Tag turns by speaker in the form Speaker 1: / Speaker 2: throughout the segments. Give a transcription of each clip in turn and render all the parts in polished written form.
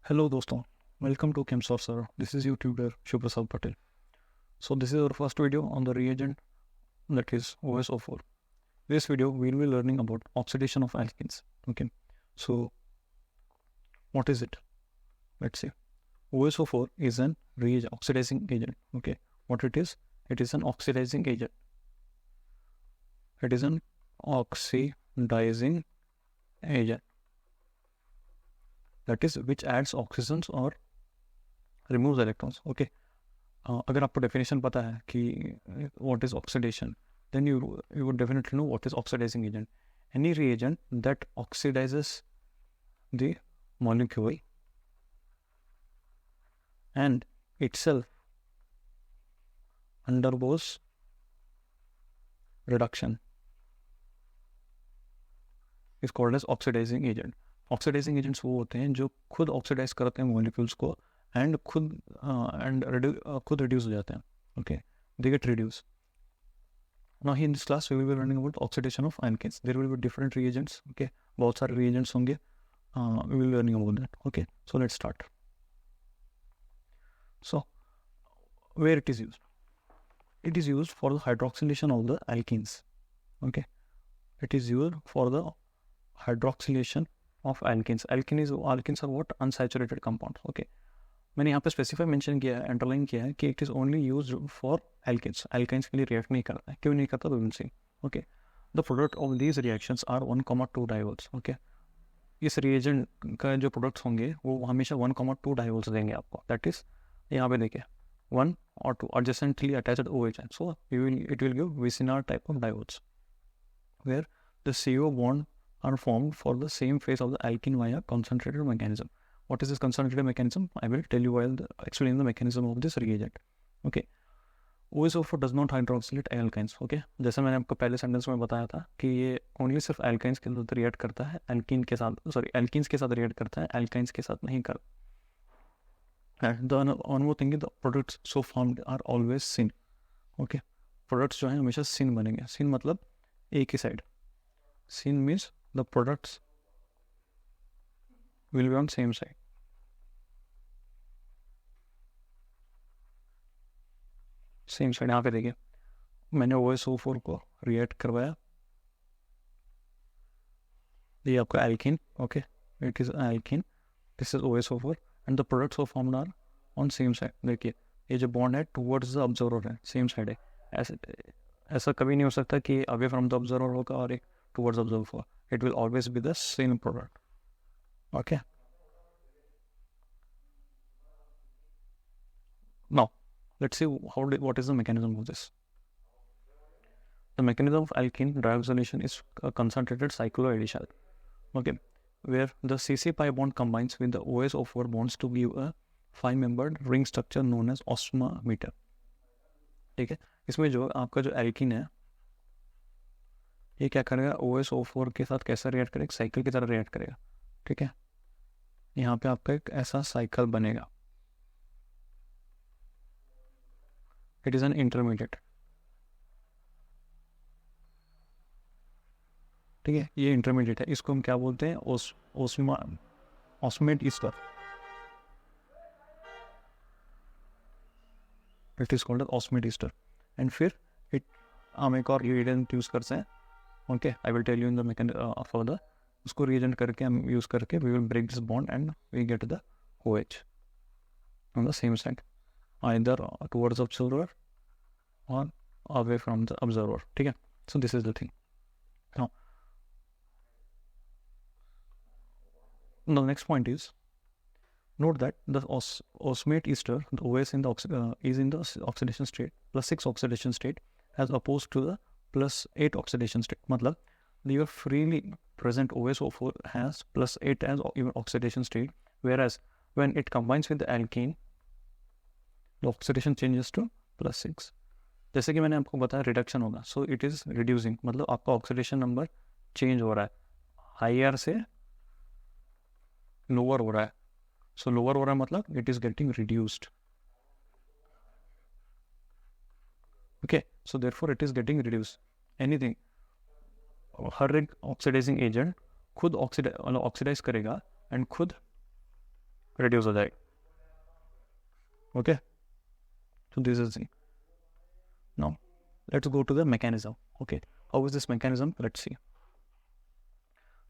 Speaker 1: Hello दोस्तों, welcome to ChemSourcer. This is your tutor Shubhrasad Patel. So this is our first video on the reagent, that is OsO4. This video we will be learning about oxidation of alkenes. Okay, so what is it? Let's see. OsO4 is an reagent, oxidizing agent. Okay, what it is? It is an oxidizing agent. It is an oxidizing agent. That is which adds oxygens or removes electrons. Okay, अगर आपको definition पता है कि what is oxidation, then you would definitely know what is oxidizing agent. Any reagent that oxidizes the molecule and itself undergoes reduction is called as oxidizing agent. Oxidizing agents वो होते हैं जो खुद ऑक्सीडाइज करते हैं मॉलिक्यूल्स को and खुद reduce हो जाते हैं. Okay, they get reduce. Now in this class we will be learning about oxidation of alkenes. There will be different reagents. Okay, बहुत सारे रिएजेंट्स होंगे. We will learning about that. Okay, so let's start. So where it is used? It is used for the hydroxylation of the alkenes. Okay, it is used for the hydroxylation of alkenes. Alkenes are what? Unsaturated compounds. Okay, मैंने यहाँ पे specify mention किया है, underline किया है कि it is only use for alkenes. Alkenes के लिए रिएक्ट नहीं करता है. क्यों नहीं करता? Will see. Okay, the product of these reactions are 1,2 diols. Okay, इस रिएजेंट का जो प्रोडक्ट्स होंगे वो हमेशा 1,2 डाइवोल्स देंगे आपको. दैट इज यहाँ पे देखिए 1 और 2 adjacently attached OH. So it will give vicinal type of diodes where the CO bond are formed for the same phase of the alkene via concentrated mechanism. What is this concentrated mechanism? I will tell you while explaining the mechanism of this reagent. Okay, OsO4 does not hydroxylate alkynes. Okay, जैसे मैंने आपको पहले sentence में बताया था कि ये only सिर्फ एल्काइंस के साथ रिएक्ट करता है, एल्कीन के साथ एल्कीन्स के साथ रिएक्ट करता है, एल्काइंस के साथ नहीं करता. And the one more thing is the products so formed are always syn. Okay, products जो हैं हमेशा सिन बनेंगे. सिन मतलब एक ही side. Syn means the products will be on same side. Same side. यहाँ पे देखिए मैंने OsO4 को रिएक्ट करवाया. ये आपका alkene. Okay, it is alkene. This is OsO4 and the products of formed are on same side. देखिए ये जो बॉन्ड है टुवर्ड्स द ऑब्जर्वर है, सेम साइड है. ऐसा कभी नहीं हो सकता कि अवे फ्रॉम द ऑब्जर्वर होगा और एक towards observer. It will always be the same product. Okay, now let's see what is the mechanism of this. The mechanism of alkene dihydroxylation is a concentrated cycloaddition. Okay, where the CC pi bond combines with the OsO4 bonds to give a 5-membered ring structure known as osmometer. ठीक है, इसमें जो आपका जो alkene है ये क्या करेगा? OsO4 के साथ कैसा रिएक्ट करेगा? साइकिल की तरह रिएक्ट करेगा. ठीक है, यहाँ पे आपका एक ऐसा साइकिल बनेगा. It is an intermediate. ठीक है, ये इंटरमीडिएट है. इसको हम क्या बोलते हैं? Osmate ester. It is called osmate ester. And फिर हम एक और रिएजेंट यूज करते हैं. Okay, I will tell you in the mechanism further. उसको रिएजेंट करके हम यूज करके we will break this bond and we get the OH on the same side, either towards observer or away from the observer. ठीक है, so this is the thing. Now the next point is, note that the osmate ester, the OS in the is in the oxidation state +6 oxidation state as opposed to the +8 oxidation state. मतलब your freely present OsO4 has +8 as even oxidation state, whereas when it combines with the alkene the oxidation changes to +6. जैसे कि मैंने आपको बताया reduction होगा, so it is reducing. मतलब आपका oxidation number change हो रहा है, हायर से लोअर हो रहा है. सो लोअर हो रहा है मतलब it is getting reduced. Okay, so therefore it is getting reduced. Anything, हर एक ऑक्सीडाइजिंग एजेंट खुद ऑक्सीडाइज करेगा एंड खुद reduce हो जाएगा. Okay, so this is the. Now let's go to the mechanism. Okay, how is this mechanism? Let's see.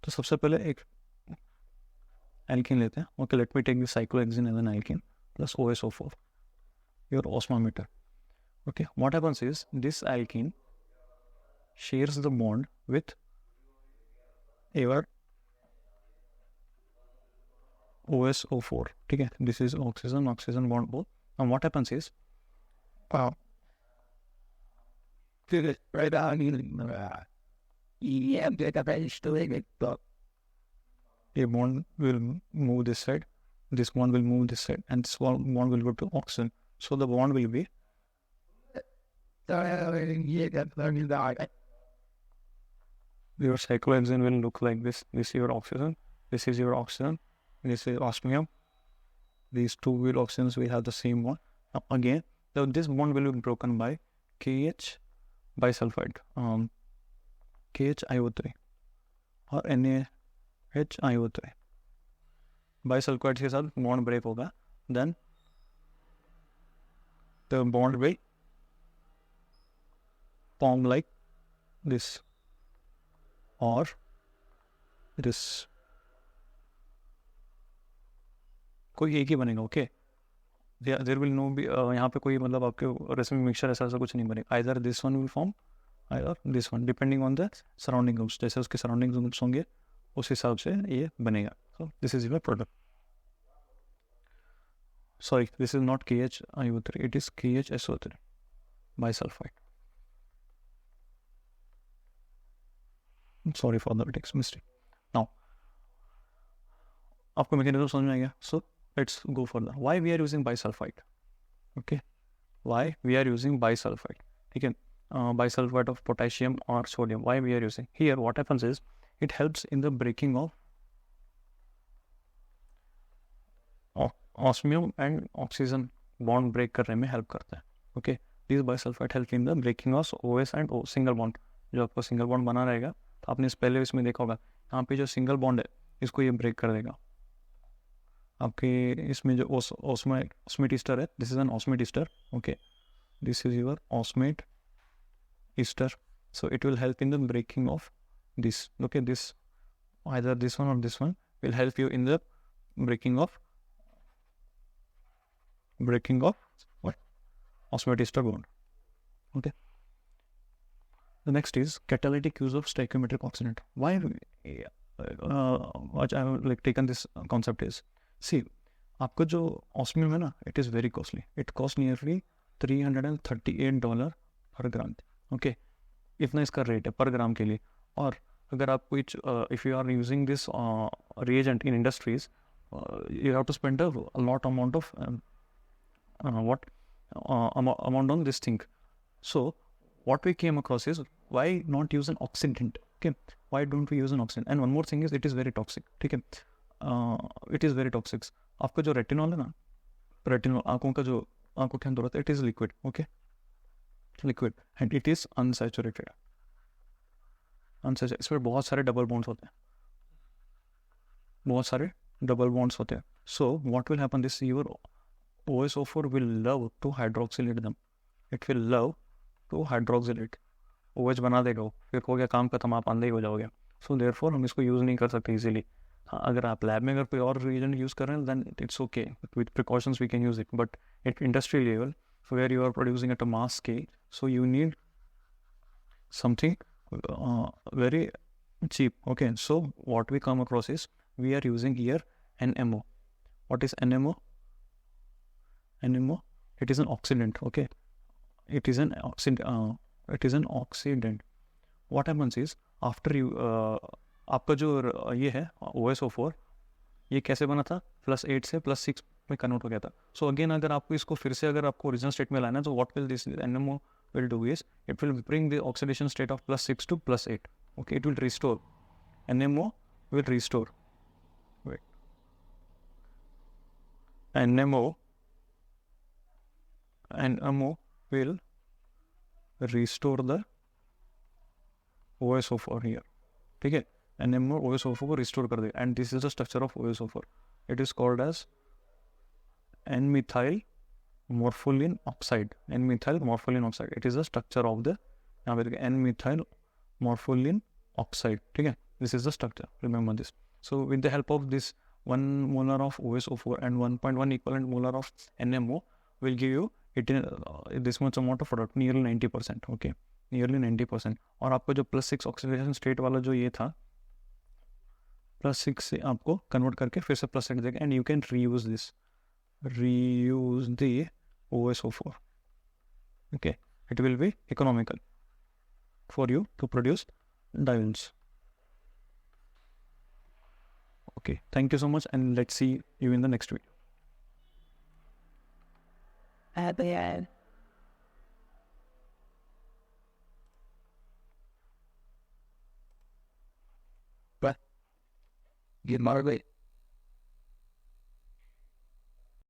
Speaker 1: तो सबसे पहले एक alkene लेते हैं. Okay, let me take the cyclohexene as an alkene plus OsO4, your osmometer. Okay, what happens is this alkene shares the bond with your OsO4. Okay, this is oxygen bond both. And what happens is a bond will move this side, this bond will move this side, and this bond will go to oxygen. So the bond will be your cyclohexane will look like this. This is your oxygen, this is your oxygen, this is osmium. These two will oxygens will have the same one. Now again, this bond will be broken by KH bisulfide, KHIO3 और NaHIO3. Bisulfide के साथ bond break होगा, then the bond will form like this or this. कोई एक ही बनेगा. Okay, there will no be यहाँ पे कोई मतलब आपके रेसिपी मिक्सचर ऐसा कुछ नहीं बनेगा. Either this one will form either this one, depending on the surrounding groups. जैसे उसके सराउंडिंग ग्रुप्स होंगे उस हिसाब से ये बनेगा. So this is your product. Sorry, this is not KHIO3, it is KHSO3 bisulfide. Sorry for the text mistake. Now आपको mechanism समझ में आ गया. So let's go further. Why we are using bisulfide? Okay, why we are using bisulfide? ठीक है, bisulfide of potassium or sodium. Why we are using here? What happens is it helps in the breaking of osmium and oxygen bond break करने में help करता है. Okay, this bisulfide help in the breaking of OS and O single bond. जो आपको single bond बना रहेगा, तो आपने पहले इसमें देखा होगा, यहाँ पे जो सिंगल बॉन्ड है इसको ये ब्रेक कर देगा. आपके इसमें जो ऑस्मेट ईस्टर है, this is an osmate ester. Okay, this is your osmate ester. So it will help in the breaking of this. Okay, this either this one और this one will help you in the breaking of what osmotic ester bond. Okay, the next is catalytic use of stoichiometric oxidant. Why what I have like taken this concept is, see, आपका जो osmium है ना, it is very costly. It costs nearly $338 per gram. Okay, इतना इसका rate है पर ग्राम के लिए. और अगर आप कुछ if you are using this reagent in industries, you have to spend a lot amount of amount on this thing. So what we came across is, why not use an oxidant? Okay, why don't we use an oxidant? And one more thing is, it is very toxic. ठीक है, it is very toxic. आपका जो retinol है ना, retinol आंखों का जो आंखों के अंदर होता है, it is liquid. Okay, liquid and it is unsaturated. इसमें बहुत सारे डबल बॉन्ड्स होते हैं, बहुत सारे डबल बॉन्ड्स होते हैं. So what will happen is, your OsO4 will love to hydroxylate them. It will love to hydroxylate. OH बना देगा वो, फिर हो गया काम खत्म, आप अंधे ही हो जाओगे. सो देयरफॉर हम इसको यूज़ नहीं कर सकते इजीली. हाँ, अगर आप लैब में अगर कोई और रिएजेंट यूज़ कर रहे हैं, then it's okay, with precautions we can use it. But at industry level, where you are producing at a mass scale, so you need something very cheap. Okay, so what we come across is, we are using here NMO. What is NMO? NMO, it is an oxidant. Okay, it is an oxidant. What happens is, after you आपका जो ये है OsO4, ये कैसे बना था, +8 से +6 में कन्वर्ट हो गया था. सो अगेन अगर आपको इसको फिर से अगर आपको ओरिजिनल स्टेट में लाना है, तो what will this NMO will do is, it will bring the oxidation state of +6 to +8. Okay, it will restore. NMO will restore. Wait. NMO will restore the OsO4 here. ठीक है, NMO OsO4 को restore कर देगा. And this is the structure of OsO4. It is called as N-methyl morpholine oxide. N-methyl morpholine oxide. It is the structure of the यहाँ पे देखिए N-methyl morpholine oxide. ठीक है, this is the structure. Remember this. So with the help of this 1 molar of OsO4 and 1.1 equivalent molar of NMO will give you this much amount of product, nearly 90%. Okay, nearly 90%. और आपको जो +6 oxidation state वाला जो ये था, +6 से आपको convert करके फिर से +6 देगा, and you can reuse this, reuse the OsO4. Okay, it will be economical for you to produce diones. Okay, thank you so much, and let's see you in the next video.
Speaker 2: At the end. But get motivated.